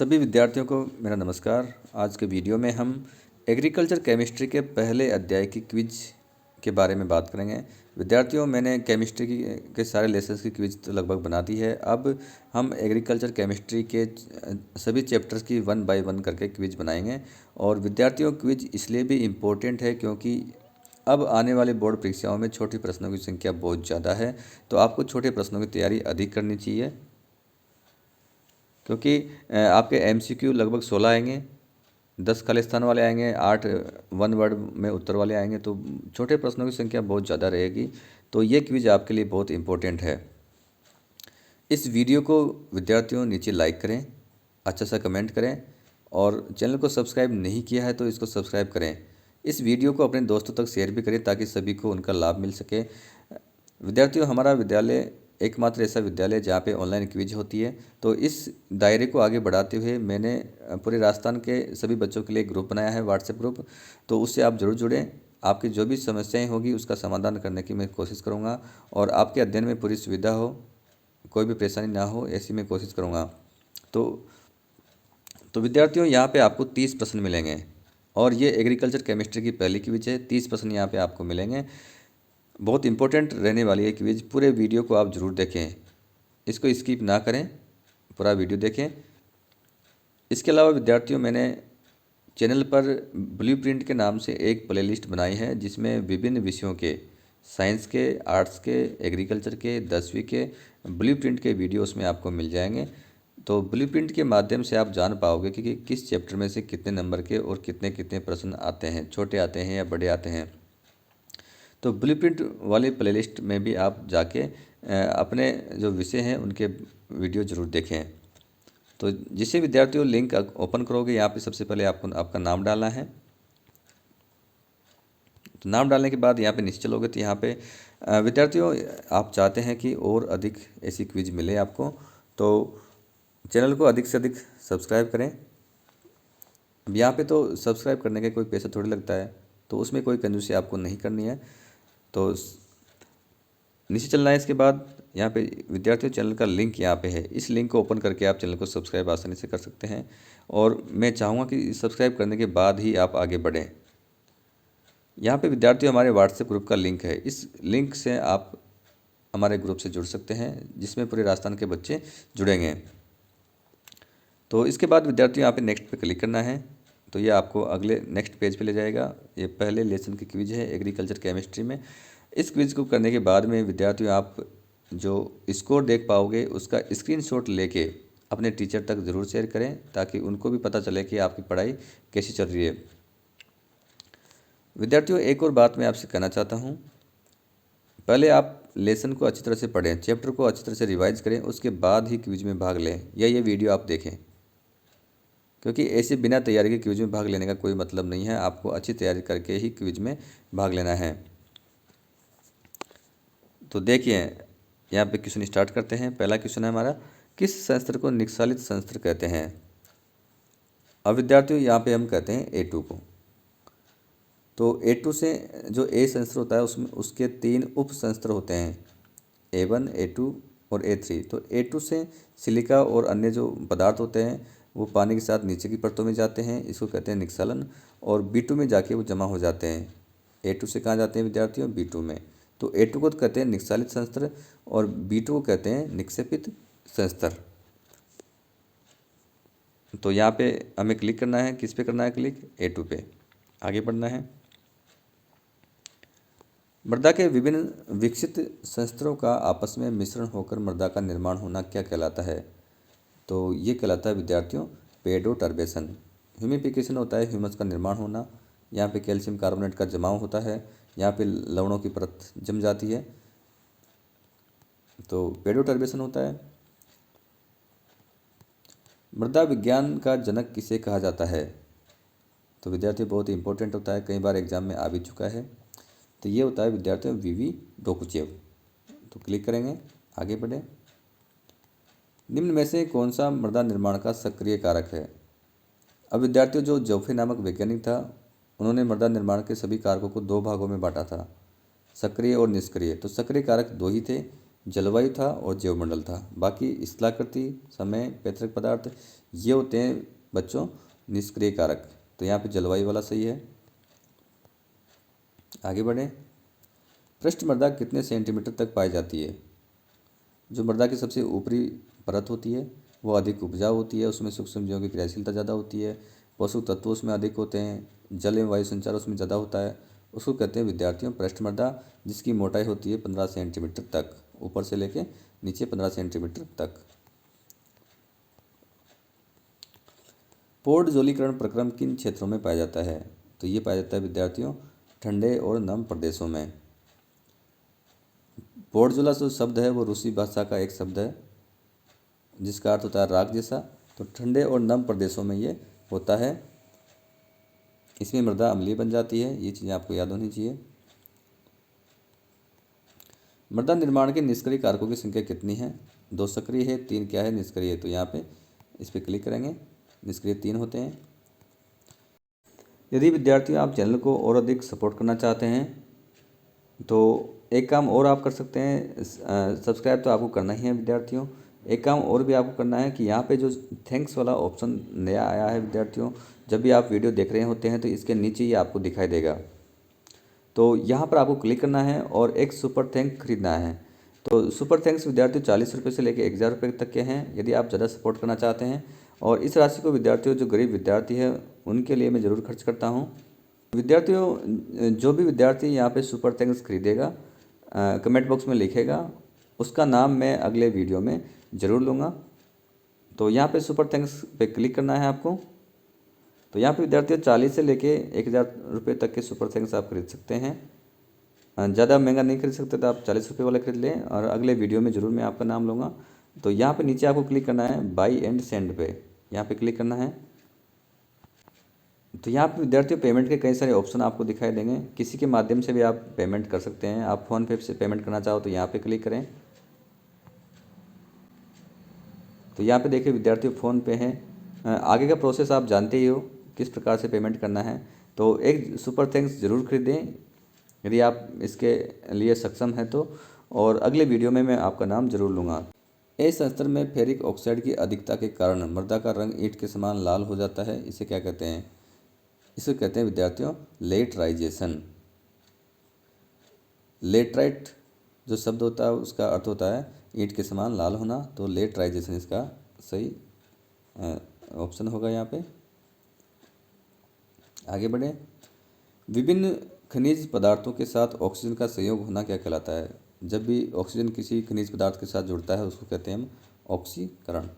सभी विद्यार्थियों को मेरा नमस्कार। आज के वीडियो में हम एग्रीकल्चर केमिस्ट्री के पहले अध्याय की क्विज के बारे में बात करेंगे। विद्यार्थियों, मैंने केमिस्ट्री के सारे लेसन्स की क्विज तो लगभग बना दी है। अब हम एग्रीकल्चर केमिस्ट्री के सभी चैप्टर्स की 1 बाय 1 करके क्विज बनाएंगे। और विद्यार्थियों, क्विज इसलिए भी इम्पोर्टेंट है क्योंकि अब आने वाले बोर्ड परीक्षाओं में छोटे प्रश्नों की संख्या बहुत ज़्यादा है, तो आपको छोटे प्रश्नों की तैयारी अधिक करनी चाहिए। क्योंकि आपके एमसीक्यू लगभग 16 आएंगे, 10 खाली स्थान वाले आएंगे, 8 वन वर्ड में उत्तर वाले आएंगे, तो छोटे प्रश्नों की संख्या बहुत ज़्यादा रहेगी। तो ये क्विज आपके लिए बहुत इम्पोर्टेंट है। इस वीडियो को विद्यार्थियों नीचे लाइक करें, अच्छा सा कमेंट करें, और चैनल को सब्सक्राइब नहीं किया है तो इसको सब्सक्राइब करें। इस वीडियो को अपने दोस्तों तक शेयर भी करें ताकि सभी को उनका लाभ मिल सके। विद्यार्थियों, हमारा विद्यालय एकमात्र ऐसा विद्यालय है जहाँ पे ऑनलाइन क्विज होती है। तो इस दायरे को आगे बढ़ाते हुए मैंने पूरे राजस्थान के सभी बच्चों के लिए ग्रुप बनाया है, व्हाट्सएप ग्रुप। तो उससे आप ज़रूर जुड़ें। आपकी जो भी समस्याएं होगी उसका समाधान करने की मैं कोशिश करूँगा, और आपके अध्ययन में पूरी सुविधा हो, कोई भी परेशानी ना हो, ऐसी मैं कोशिश करूँगा। तो विद्यार्थियों, यहाँ पे आपको 30 प्रश्न मिलेंगे, और ये एग्रीकल्चर केमिस्ट्री की पहली क्विज है। 30 प्रश्न यहाँ पे आपको मिलेंगे। बहुत इंपॉर्टेंट रहने वाली है क्विज। पूरे वीडियो को आप ज़रूर देखें, इसको स्किप ना करें, पूरा वीडियो देखें। इसके अलावा विद्यार्थियों, मैंने चैनल पर ब्लूप्रिंट के नाम से एक प्लेलिस्ट बनाई है जिसमें विभिन्न विषयों के, साइंस के, आर्ट्स के, एग्रीकल्चर के, 10वीं के ब्लूप्रिंट के वीडियो उसमें आपको मिल जाएंगे। तो ब्लूप्रिंट के माध्यम से आप जान पाओगे कि किस चैप्टर में से कितने नंबर के और कितने कितने प्रश्न आते हैं, छोटे आते हैं या बड़े आते हैं। तो ब्लूप्रिंट वाली प्लेलिस्ट में भी आप जाके अपने जो विषय हैं उनके वीडियो ज़रूर देखें। तो जिसे विद्यार्थियों लिंक ओपन करोगे, यहाँ पे सबसे पहले आपको आपका नाम डालना है। तो नाम डालने के बाद यहाँ पे नीचे चलोगे तो यहाँ पे विद्यार्थियों, आप चाहते हैं कि और अधिक ऐसी क्विज मिले आपको, तो चैनल को अधिक से अधिक सब्सक्राइब करें। अब यहाँ पे तो सब्सक्राइब करने का कोई पैसा थोड़ी लगता है, तो उसमें कोई कंजूसी आपको नहीं करनी है। तो नीचे चलना है। इसके बाद यहाँ पे विद्यार्थियों, चैनल का लिंक यहाँ पे है, इस लिंक को ओपन करके आप चैनल को सब्सक्राइब आसानी से कर सकते हैं। और मैं चाहूँगा कि सब्सक्राइब करने के बाद ही आप आगे बढ़ें। यहाँ पे विद्यार्थियों, हमारे व्हाट्सएप ग्रुप का लिंक है, इस लिंक से आप हमारे ग्रुप से जुड़ सकते हैं जिसमें पूरे राजस्थान के बच्चे जुड़ेंगे। तो इसके बाद विद्यार्थियों, यहाँ पे नेक्स्ट पे क्लिक करना है, तो ये आपको अगले नेक्स्ट पेज पे ले जाएगा। ये पहले लेसन की क्विज है एग्रीकल्चर केमिस्ट्री में। इस क्विज को करने के बाद में विद्यार्थियों, आप जो स्कोर देख पाओगे उसका स्क्रीनशॉट लेके अपने टीचर तक ज़रूर शेयर करें ताकि उनको भी पता चले कि आपकी पढ़ाई कैसी चल रही है। विद्यार्थियों, एक और बात मैं आपसे कहना चाहता हूँ। पहले आप लेसन को अच्छी तरह से पढ़ें, चैप्टर को अच्छी तरह से रिवाइज करें, उसके बाद ही क्विज में भाग लें या ये वीडियो आप देखें। क्योंकि ऐसे बिना तैयारी के क्विज में भाग लेने का कोई मतलब नहीं है। आपको अच्छी तैयारी करके ही क्विज में भाग लेना है। तो देखिए, यहाँ पे क्वेश्चन स्टार्ट करते हैं। पहला क्वेश्चन है हमारा, किस शस्त्र को निक्षालित शस्त्र कहते हैं। अब विद्यार्थियों, यहाँ पे हम कहते हैं A2 को। तो A2 से जो A शस्त्र होता है उसमें उसके 3 उप शस्त्र होते हैं, A1, A2 और A3। तो A2 से सिलिका और अन्य जो पदार्थ होते हैं वो पानी के साथ नीचे की परतों में जाते हैं, इसको कहते हैं निक्षालन, और B2 में जाके वो जमा हो जाते हैं। A2 से कहाँ जाते हैं विद्यार्थियों, B2 में। तो A2 को कहते हैं निक्षालित शस्त्र और B2 को कहते हैं निक्षेपित शस्त्र। तो यहाँ पे हमें क्लिक करना है, किस पे करना है क्लिक, A2 पे। आगे बढ़ना है। मृदा के विभिन्न विकसित शस्त्रों का आपस में मिश्रण होकर मृदा का निर्माण होना क्या कहलाता है। तो ये कहलाता है विद्यार्थियों पेडोटर्बेशन। ह्यूमिफिकेशन होता है ह्यूमस का निर्माण होना, यहाँ पे कैल्शियम कार्बोनेट का जमाव होता है, यहाँ पे लवणों की परत जम जाती है, तो पेडोटर्बेशन होता है। मृदा विज्ञान का जनक किसे कहा जाता है। तो विद्यार्थियों, बहुत ही इंपॉर्टेंट होता है, कई बार एग्जाम में आ भी चुका है। तो ये होता है विद्यार्थियों वीवी डोकुचेव। तो क्लिक करेंगे, आगे बढ़ें। निम्न में से कौन सा मृदा निर्माण का सक्रिय कारक है। अब विद्यार्थियों, जो जोफे नामक वैज्ञानिक था उन्होंने मृदा निर्माण के सभी कारकों को 2 भागों में बांटा था, सक्रिय और निष्क्रिय। तो सक्रिय कारक 2 ही थे, जलवायु था और जैवमंडल था। बाकी स्थलाकृति, समय, पैतृक पदार्थ ये होते हैं बच्चों निष्क्रिय कारक। तो यहाँ पे जलवायु वाला सही है। आगे बढ़ें। पृष्ठ मृदा कितने सेंटीमीटर तक पाई जाती है? जो मृदा की सबसे ऊपरी परत होती है वो अधिक उपजाऊ होती है, उसमें सूक्ष्म जीवों की क्रियाशीलता ज़्यादा होती है, पोषक तत्व उसमें अधिक होते हैं, जल एवं वायु संचार उसमें ज़्यादा होता है। उसको कहते हैं विद्यार्थियों पृष्ठ मृदा, जिसकी मोटाई होती है 15 सेंटीमीटर तक, ऊपर से लेके नीचे 15 सेंटीमीटर तक। पौध जलीकरण प्रक्रम किन क्षेत्रों में पाया जाता है? तो ये पाया जाता है विद्यार्थियों ठंडे और नम प्रदेशों में। पौधजोला जो शब्द है वो रूसी भाषा का एक शब्द है जिसका अर्थ होता है राग जैसा। तो ठंडे और नम प्रदेशों में ये होता है। इसमें मृदा अम्लीय बन जाती है, ये चीज़ें आपको याद होनी चाहिए। मृदा निर्माण के निष्क्रिय कारकों की संख्या कितनी है? 2 सक्रिय है, 3 क्या है निष्क्रिय है। तो यहाँ पे इस पर क्लिक करेंगे, निष्क्रिय 3 होते हैं। यदि विद्यार्थियों आप चैनल को और अधिक सपोर्ट करना चाहते हैं तो एक काम और आप कर सकते हैं, सब्सक्राइब तो आपको करना ही है विद्यार्थियों। एक काम और भी आपको करना है कि यहाँ पे जो थैंक्स वाला ऑप्शन नया आया है विद्यार्थियों, जब भी आप वीडियो देख रहे होते हैं तो इसके नीचे ही आपको दिखाई देगा। तो यहाँ पर आपको क्लिक करना है और एक सुपर थैंक खरीदना है। तो सुपर थैंक्स विद्यार्थियों 40 रुपये से लेकर 1000 रुपये तक के हैं यदि आप ज़्यादा सपोर्ट करना चाहते हैं। और इस राशि को विद्यार्थियों जो गरीब विद्यार्थी है उनके लिए मैं ज़रूर खर्च करता हूँ। विद्यार्थियों जो भी विद्यार्थी यहाँ पे सुपर थैंक्स खरीदेगा कमेंट बॉक्स में लिखेगा, उसका नाम मैं अगले वीडियो में ज़रूर लूँगा। तो यहाँ पे सुपर थैंक्स पे क्लिक करना है आपको। तो यहाँ पे विद्यार्थियों 40 से लेके 1000 रुपये तक के सुपर थैंक्स आप खरीद सकते हैं। ज़्यादा महंगा नहीं खरीद सकते तो आप 40 रुपये वाले खरीद लें और अगले वीडियो में ज़रूर मैं आपका नाम लूँगा। तो यहाँ पे नीचे आपको क्लिक करना है बाई एंड सेंड पे, यहाँ पे क्लिक करना है। तो यहाँ पे विद्यार्थियों पेमेंट के कई सारे ऑप्शन आपको दिखाई देंगे, किसी के माध्यम से भी आप पेमेंट कर सकते हैं। आप फ़ोनपे से पेमेंट करना चाहो तो यहाँ पे क्लिक करें। तो यहाँ पे देखिए विद्यार्थियों फ़ोनपे है। आगे का प्रोसेस आप जानते ही हो किस प्रकार से पेमेंट करना है। तो एक सुपर थैंक्स ज़रूर खरीदें यदि आप इसके लिए सक्षम हैं तो, और अगले वीडियो में मैं आपका नाम ज़रूर लूँगा। इस स्तर में फेरिक ऑक्साइड की अधिकता के कारण मृदा का रंग ईंट के समान लाल हो जाता है। इसे क्या कहते हैं? इसे कहते हैं विद्यार्थियों लेटराइजेशन। लेटराइट जो शब्द होता है उसका अर्थ होता है ईंट के समान लाल होना। तो लेटराइजेशन इसका सही ऑप्शन होगा यहाँ पे। आगे बढ़े। विभिन्न खनिज पदार्थों के साथ ऑक्सीजन का संयोग होना क्या कहलाता है? जब भी ऑक्सीजन किसी खनिज पदार्थ के साथ जुड़ता है उसको कहते हैं हम ऑक्सीकरण।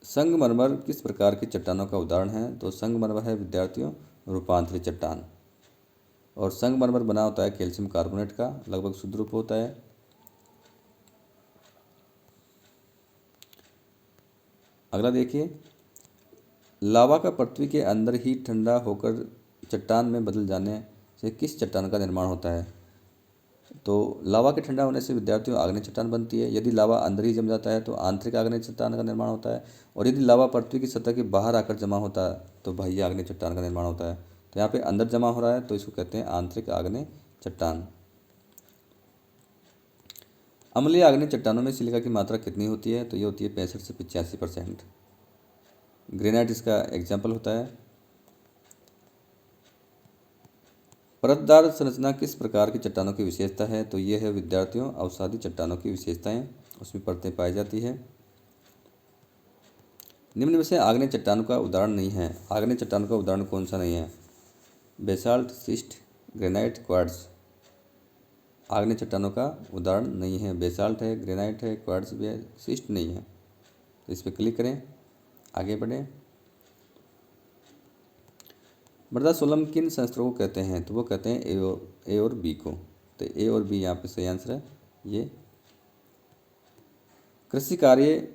संगमरमर किस प्रकार की चट्टानों का उदाहरण है? तो संगमरमर है विद्यार्थियों रूपांतरित चट्टान। और संगमरमर बना होता है कैल्शियम कार्बोनेट का, लगभग शुद्ध रूप होता है। अगला देखिए, लावा का पृथ्वी के अंदर ही ठंडा होकर चट्टान में बदल जाने से किस चट्टान का निर्माण होता है? तो लावा के ठंडा होने से विद्यार्थियों आग्नेय चट्टान बनती है। यदि लावा अंदर ही जम जाता है तो आंतरिक आग्नेय चट्टान का निर्माण होता है। और यदि लावा पृथ्वी की सतह के बाहर आकर जमा होता है तो बाह्य आग्नेय चट्टान का निर्माण होता है। तो यहाँ पे अंदर जमा हो रहा है तो इसको कहते हैं आंतरिक आग्नेय चट्टान। अम्लीय आग्नेय चट्टानों में सिलिका की मात्रा कितनी होती है? तो ये होती है 65 से 85%। ग्रेनाइट इसका एग्जाम्पल होता है। परतदार संरचना किस प्रकार की चट्टानों की विशेषता है? तो ये है विद्यार्थियों अवसादी चट्टानों की विशेषताएं, उसमें परतें पाई जाती है। निम्न में से आग्नेय चट्टानों का उदाहरण नहीं है। आग्नेय चट्टानों का उदाहरण कौन सा नहीं है? Basalt, cyst, granite, quartz. आग्नेय चट्टानों का उदाहरण नहीं है। बेसाल्ट है, ग्रेनाइट है, क्वार्ट्ज भी है, सिस्ट नहीं है। तो इस पर क्लिक करें, आगे बढ़ें। मृदा सोलम किन संस्तरों को कहते हैं? तो वो कहते हैं ए और बी को। तो ए और बी यहाँ पे सही आंसर है। ये कृषि कार्य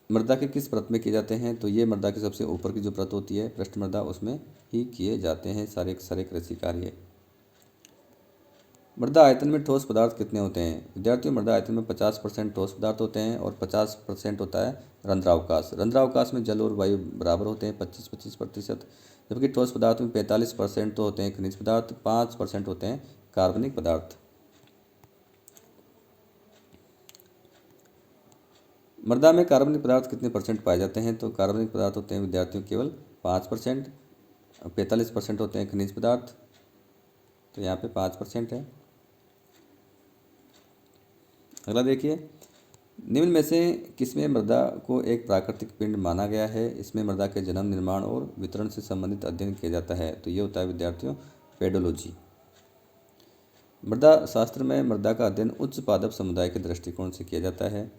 मृदा के किस परत में किए जाते हैं? तो ये मृदा की सबसे ऊपर की जो परत होती है पृष्ठ मृदा, उसमें ही किए जाते हैं सारे कृषि कार्य। मृदा आयतन में ठोस पदार्थ कितने होते हैं? विद्यार्थियों मृदा आयतन में 50% ठोस पदार्थ होते हैं और 50% होता है रंध्रावकाश। रंध्रावकाश में जल और वायु बराबर होते हैं 25-25%। जबकि ठोस पदार्थ में 45% तो होते हैं खनिज पदार्थ, 5% होते हैं कार्बनिक पदार्थ। मृदा में कार्बनिक पदार्थ कितने परसेंट पाए जाते हैं? तो कार्बनिक पदार्थ होते हैं विद्यार्थियों केवल 5%। 45% होते हैं खनिज पदार्थ, तो यहाँ पे 5% है। अगला देखिए, निम्न में से किसमें मृदा को एक प्राकृतिक पिंड माना गया है? इसमें मृदा के जन्म, निर्माण और वितरण से संबंधित अध्ययन किया जाता है, तो ये होता है विद्यार्थियों पेडोलॉजी। मृदा शास्त्र में मृदा का अध्ययन उच्च पादप समुदाय के दृष्टिकोण से किया जाता है।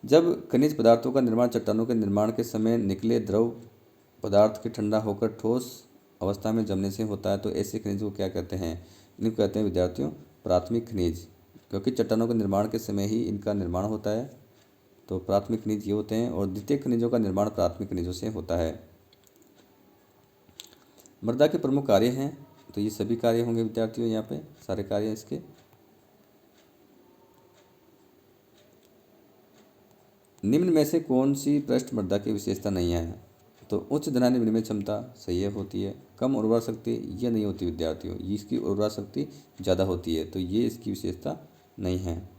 जब खनिज पदार्थों का निर्माण चट्टानों के निर्माण के समय निकले द्रव पदार्थ के ठंडा होकर ठोस अवस्था में जमने से होता है, तो ऐसे खनिज को क्या कहते हैं? इनको कहते हैं विद्यार्थियों प्राथमिक खनिज, क्योंकि चट्टानों के निर्माण के समय ही इनका निर्माण होता है। तो प्राथमिक खनिज ये होते हैं, और द्वितीयक खनिजों का निर्माण प्राथमिक खनिजों से होता है। मृदा के प्रमुख कार्य हैं, तो ये सभी कार्य होंगे विद्यार्थियों, यहाँ पे सारे कार्य हैं इसके। निम्न में से कौन सी पृष्ठ मृदा की विशेषता नहीं है? तो उच्च धनानी विनिमय क्षमता सही है, होती है। कम उर्वरा शक्ति ये नहीं होती विद्यार्थियों, ये इसकी उर्वरा शक्ति ज़्यादा होती है, तो ये इसकी विशेषता नहीं है।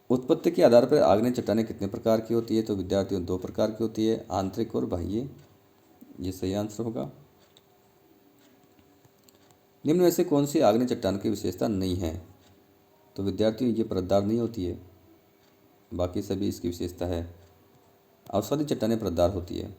उत्पत्ति के आधार पर आग्नेय चट्टानें कितने प्रकार की होती है? तो विद्यार्थियों 2 प्रकार की होती है, आंतरिक और बाह्य। ये सही आंसर होगा। निम्न में से कौन सी आग्नेय चट्टान की विशेषता नहीं है? तो विद्यार्थियों ये परतदार नहीं होती है, बाकी सभी इसकी विशेषता है। अवसादी चट्टानें परतदार होती है।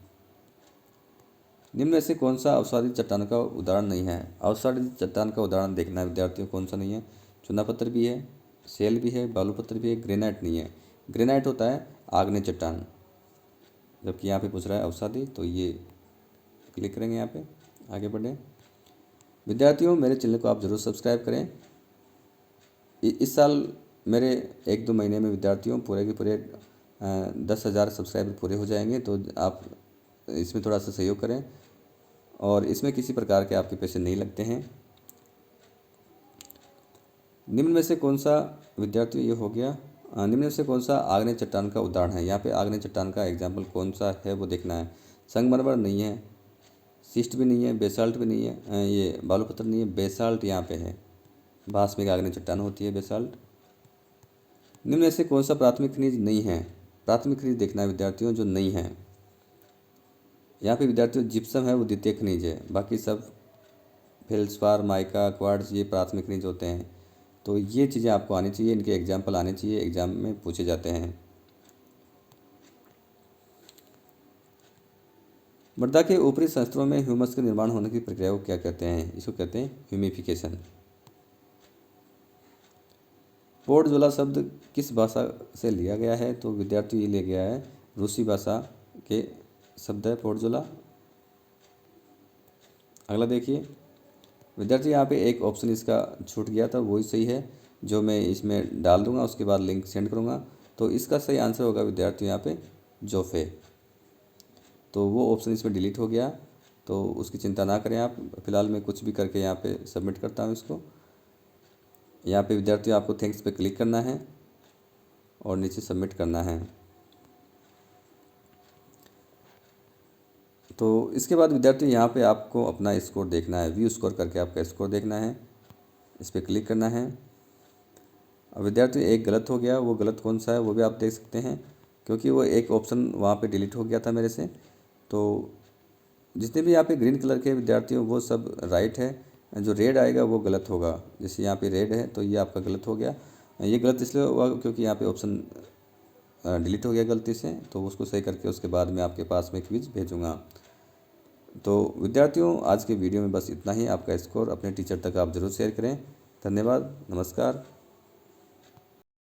निम्न में से कौन सा अवसादी चट्टान का उदाहरण नहीं है? अवसादी चट्टान का उदाहरण देखना है विद्यार्थियों, कौन सा नहीं है? चूना पत्थर भी है, सेल भी है, बालू पत्थर भी है, ग्रेनाइट नहीं है। ग्रेनाइट होता है आग्नेय चट्टान, जबकि यहाँ पे पूछ रहा है अवसादी, तो ये क्लिक करेंगे यहाँ पे, आगे बढ़ें। विद्यार्थियों मेरे चैनल को आप ज़रूर सब्सक्राइब करें। इस साल मेरे 1-2 महीने में विद्यार्थियों पूरे के पूरे 10,000 सब्सक्राइबर पूरे हो जाएंगे, तो आप इसमें थोड़ा सा सहयोग करें, और इसमें किसी प्रकार के आपके पैसे नहीं लगते हैं। निम्न में से कौन सा विद्यार्थियों ये हो गया, निम्न में से कौन सा आग्नेय चट्टान का उदाहरण है? यहाँ पे आग्नेय चट्टान का एग्जाम्पल कौन सा है वो देखना है। संगमरमर नहीं है, सिस्ट भी नहीं है, बेसाल्ट भी नहीं है, ये बालू पत्थर नहीं है, बेसाल्ट यहाँ पे है। भस्म आग्नेय चट्टान होती है बेसाल्ट। निम्न में से कौन सा प्राथमिक खनिज नहीं है? प्राथमिक खनिज देखना है विद्यार्थियों जो नहीं है। यहाँ पे विद्यार्थियों जिप्सम है, वो द्वितीय खनिज है, बाकी सब फेल्सपार, माइका, क्वार्ट्ज ये प्राथमिक खनिज होते हैं। तो ये चीज़ें आपको आनी चाहिए, इनके एग्जाम्पल आने चाहिए, एग्जाम में पूछे जाते हैं। मृदा के ऊपरी संस्तरों में ह्यूमस के निर्माण होने की प्रक्रिया को क्या कहते हैं? इसको कहते हैं ह्यूमिफिकेशन। पोडजोला शब्द किस भाषा से लिया गया है? तो विद्यार्थी ये लिया गया है रूसी भाषा के शब्द है पोडजोला। अगला देखिए विद्यार्थी, यहाँ पे एक ऑप्शन इसका छूट गया था, वही सही है, जो मैं इसमें डाल दूंगा, उसके बाद लिंक सेंड करूँगा। तो इसका सही आंसर होगा विद्यार्थी यहाँ पे जोफे। तो वो ऑप्शन इसमें डिलीट हो गया, तो उसकी चिंता ना करें आप। फिलहाल मैं कुछ भी करके यहाँ पे सबमिट करता हूँ इसको। यहाँ पे विद्यार्थियों आपको थैंक्स पे क्लिक करना है और नीचे सबमिट करना है। तो इसके बाद विद्यार्थी यहाँ पे आपको अपना स्कोर देखना है, व्यू स्कोर करके आपका स्कोर देखना है, इस पर क्लिक करना है। अब विद्यार्थी एक गलत हो गया, वो गलत कौन सा है वो भी आप देख सकते हैं, क्योंकि वो एक ऑप्शन वहाँ पे डिलीट हो गया था मेरे से। तो जितने भी यहाँ पे ग्रीन कलर के विद्यार्थियों वो सब राइट है, जो रेड आएगा वो गलत होगा। जैसे यहाँ पे रेड है तो ये आपका गलत हो गया। ये गलत इसलिए हुआ क्योंकि यहाँ पे ऑप्शन डिलीट हो गया गलती से, तो उसको सही करके उसके बाद मैं आपके पास में क्विज भेजूँगा। तो विद्यार्थियों आज के वीडियो में बस इतना ही। आपका स्कोर अपने टीचर तक आप ज़रूर शेयर करें। धन्यवाद, नमस्कार।